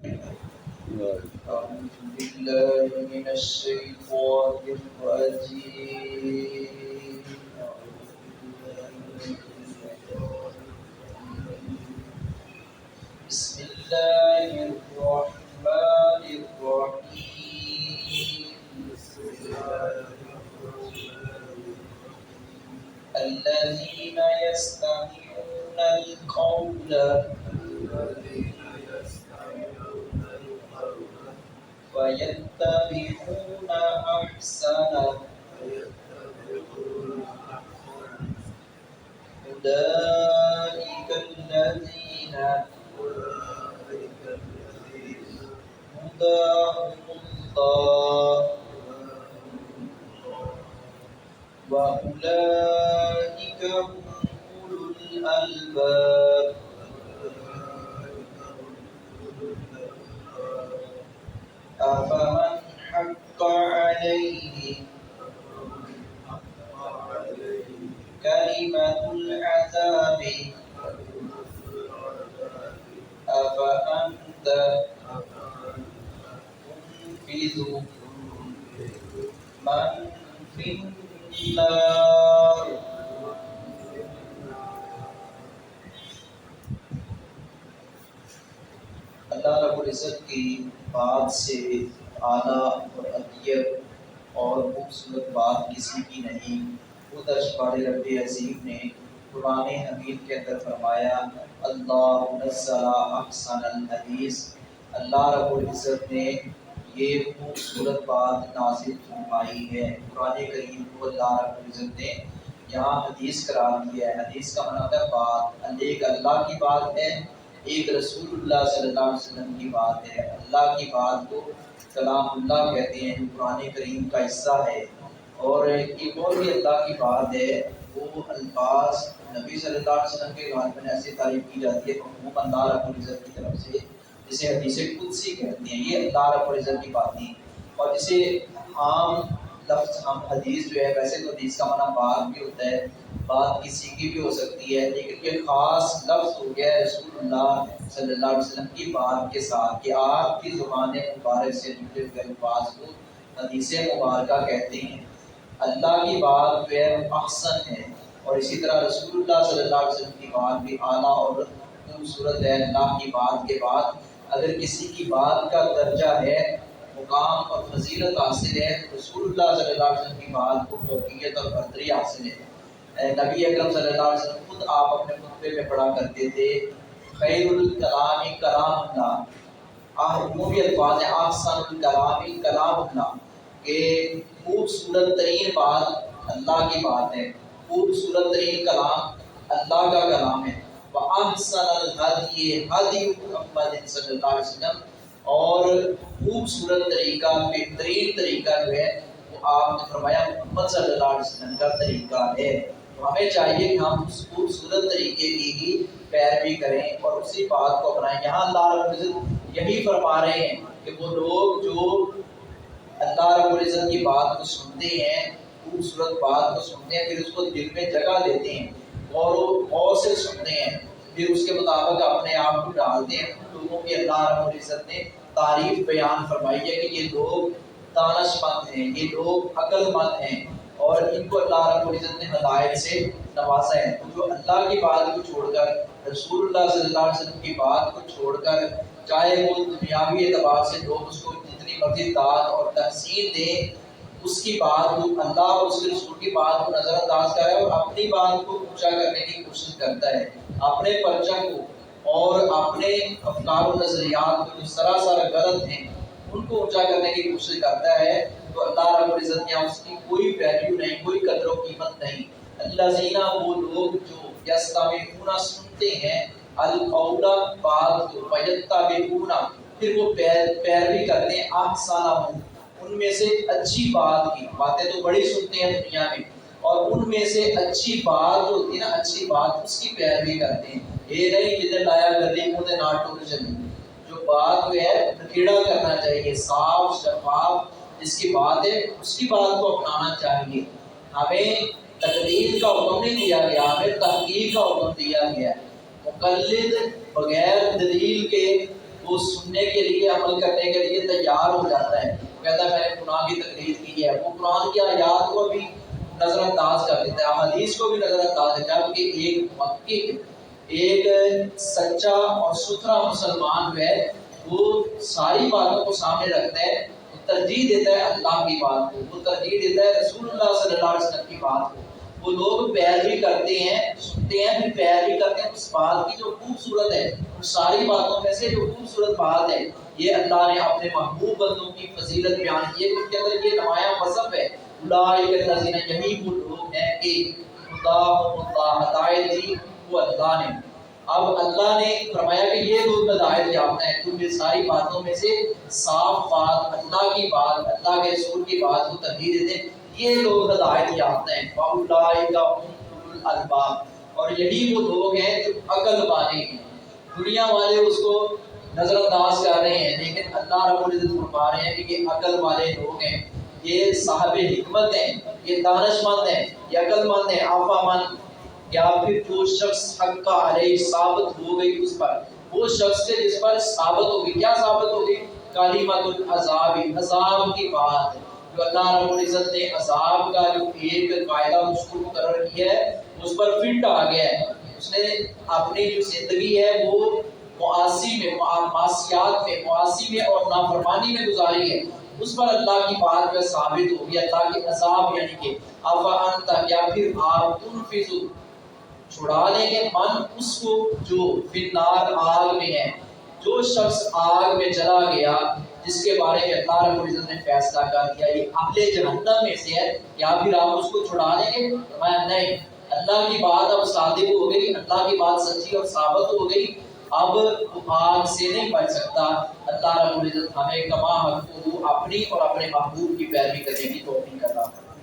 أعوذ بالله من الشيطان الرجيم. بسم الله الرحمن الرحيم. الذين يستمعون القول ويتبعون أحسنه أولئك الذين هداهم الله وأولئك هم أولو الألباب. أفمن حق عليه كلمة العذاب أفأنت تنقذ من في النار. اللہ رب العزت کی بات سے اعلیٰ اور اطیب اور خوبصورت بات کسی کی نہیں. خود اشعار رب عظیم نے قرآن حمید کے اندر فرمایا اللہ نزل احسن الحدیث. اللہ رب العزت نے یہ خوبصورت بات نازل فرمائی ہے. قرآن کریم کو اللہ رب العزت نے یہاں حدیث قرار دیا ہے. حدیث کا مطلب ہے بات. ایک اللہ کی بات ہے, ایک رسول اللہ صلی اللہ علیہ وسلم کی بات ہے. اللہ کی بات کو کلام اللہ کہتے ہیں جو قرآن کریم کا حصہ ہے, اور ایک اور بھی اللہ کی بات ہے وہ الفاظ نبی صلی اللہ علیہ وسلم کے بارے میں ایسی تعریف کی جاتی ہے عموماً اللہ رب العزت کی طرف سے, جسے حدیث قدسی کہتے ہیں. یہ اللہ رب العزت کی باتیں, اور جسے عام لفظ ہم حدیث جو ہے, ویسے تو حدیث کا معنی بات بھی ہوتا ہے, بات کسی کی بھی ہو سکتی ہے, لیکن یہ خاص لفظ ہو گیا ہے رسول اللہ صلی اللہ علیہ وسلم کی بات کے ساتھ کہ آپ کی زبان مبارک سے نکلے ہوئے الفاظ کو حدیث مبارکہ کہتے ہیں. اللہ کی بات جو ہے احسن ہے, اور اسی طرح رسول اللہ صلی اللہ علیہ وسلم کی بات بھی اعلیٰ اور خوبصورت ہے. اللہ کی بات کے بعد اگر کسی کی بات کا درجہ ہے, مقام اور فضیلت حاصل ہے, تو رسول اللہ صلی اللہ علیہ وسلم کی بات کو فوقیت اور برتری حاصل ہے. نبی اکرم صلی اللہ علیہ وسلم خود آپ اپنے خطبے میں پڑھا کرتے تھے خیر الکلام کلام اللہ. وہ بھی الفاظ ہیں احسن الکلام کلام اللہ, کہ خوبصورت ترین بات اللہ کی بات ہے, خوبصورت ترین کلام اللہ کا کلام ہے. وَأَحْسَنَ الْهَدْيِ هَدْيُ مُحَمَّدٍ صلی اللہ علیہ وسلم, اور خوبصورت طریقہ, بہترین طریقہ جو ہے وہ آپ نے فرمایا محمد صلی اللہ علیہ وسلم کا طریقہ ہے. تو ہمیں چاہیے کہ ہم اس خوبصورت طریقے کی ہی پیروی کریں اور اسی بات کو اپنائیں. یہاں اللہ رب العزت یہی فرما رہے ہیں کہ وہ لوگ جو اللہ رب العزت کی بات کو سنتے ہیں, خوبصورت بات کو سنتے ہیں, پھر اس کو دل میں جگہ دیتے ہیں, غور سے سنتے ہیں, پھر اس کے مطابق اپنے آپ کو ڈالتے ہیں, لوگوں کی اللہ رب العزت نے تعریف بیان فرمائی ہے کہ یہ لوگ دانش مند ہیں, یہ لوگ عقل مند ہیں, اور ان کو اللہ رب العزت نے ہدایت سے نوازا ہے. تو جو اللہ کی بات کو چھوڑ کر, رسول اللہ صلی اللہ علیہ وسلم کی بات کو چھوڑ کر, چاہے وہ دنیاوی اعتبار سے لوگ اس کو جتنی مرضی داد اور تحسین دیں, اس کی بات کو, اللہ اور اس کے رسول کی بات کو نظر انداز کرے اور اپنی بات کو اونچا کرنے کی کوشش کرتا ہے, اپنے پرچم کو اور اپنے افکار و نظریات کو جو سراسر غلط ہیں ان کو اونچا کرنے کی کوشش کرتا ہے, تو اللہ رب العزت نے اس کی کوئی ویلیو نہیں, کوئی قدر و قیمت نہیں. الذین, وہ لوگ جو یستمعون سنتے ہیں, القول بات کو, ویتبعون پھر وہ پیروی کرتے ہیں, احسنہ ان میں سے اچھی بات کی. باتیں تو بڑی سنتے ہیں دنیا میں, اور ان میں سے اچھی بات جو ہوتی ہے نا, اچھی بات اس کی پیروی کرتے ہیں. یہ نہیں جدھر لایا گلی منہ ناٹو چلی, جو بات جو ہے نکیڑا کرنا چاہیے, صاف شفاف جس کی بات ہے اس کی بات کو اپنانا چاہیے. ہمیں تقلید کا حکم نہیں دیا گیا, ہمیں تحقیق کا حکم دیا گیا ہے. مقلد بغیر دلیل کے وہ سننے کے لیے عمل کرنے کے لیے تیار ہو جاتا ہے، کہتا ہے میں نے قرآن کی تقلید کی ہے، وہ قرآن کی آیات کو بھی نظر انداز کر دیتا ہے، حدیث کو بھی نظر انداز کرتا ہے، جبکہ ایک محقق ایک سچا اور ستھرا مسلمان جو ہے وہ ساری باتوں کو سامنے رکھتا ہے، وہ ترجیح دیتا ہے اللہ کی بات کو، وہ ترجیح دیتا ہے رسول اللہ صلی اللہ علیہ وسلم کی بات کو، وہ لوگ پیروی کرتے ہیں، سنتے ہیں پھر پیروی کرتے ہیں اس بات کی جو خوبصورت ہے، ان ساری باتوں میں سے جو خوبصورت بات ہے، یہ اللہ نے اپنے محبوب بندوں کی فضیلت بیان کی ہے، ان کے اندر یہ نمایاں وصف ہے، اولئک الذین، یہی وہ لوگ ہیں کہ اللہ ہدایت دی وہ اللہ نے۔ اب اللہ نے فرمایا کہ یہ لوگ ہدایت یافتہ ہیں، کیونکہ ساری باتوں میں سے صاف بات، اللہ کی بات، اللہ کے رسول کی بات کو ترجیح دیتے ہیں، یہ لوگ ہدایت یافتہ ہیں، وَأُولَٰئِکَ هُمْ أُولُو الْأَلْبَابِ، اور یہی وہ لوگ ہیں جو عقل والے ہیں۔ دنیا والے اس کو نظر انداز کر رہے ہیں، لیکن اللہ رب العزت فرما رہے ہیں کہ یہ عقل والے لوگ ہیں، یہ صاحب حکمت ہیں، یہ دانش مند ہیں، یہ عقل مند ہیں۔ افامن، یا پھر جو شخص حق کا علیہ ثابت ہو گئی اس پر، وہ شخص کے جس پر ثابت ہوگی، کیا ثابت ہوگی؟ کلمۃ العذاب، عذاب کی بات، جو اللہ رب العزت نے عذاب کا جو ایک قاعدہ اس کو مقرر کیا ہے اس پر فٹ آ گیا ہے، اس نے اپنی جو زندگی ہے وہ معاصی میں، معاشیات میں، معاصی میں اور نافرمانی میں گزاری ہے، اس پر اللہ کی بات جو ثابت ہوگی، اللہ کے عذاب یعنی کہ افانت، یا پھر آپ تنفذ، چھڑا لیں گے من اس کو جو فی النار، آگ میں ہے، جو شخص آگ میں چلا گیا جس کے بارے میں اللہ رب العزت نے فیصلہ کر دیا یہ اہل جہنم میں سے ہے، یا پھر آپ اس کو چھڑا لیں گے؟ فرمایا نہیں، اللہ کی بات اب صادق ہو گئی، اللہ کی بات سچی اور ثابت ہو گئی، اب وہ آگ سے نہیں بچ سکتا۔ اللہ رب العزت ہمیں کما حق اپنی اور اپنے محبوب کی پیروی کرنے کی توفیق عطا فرمائے۔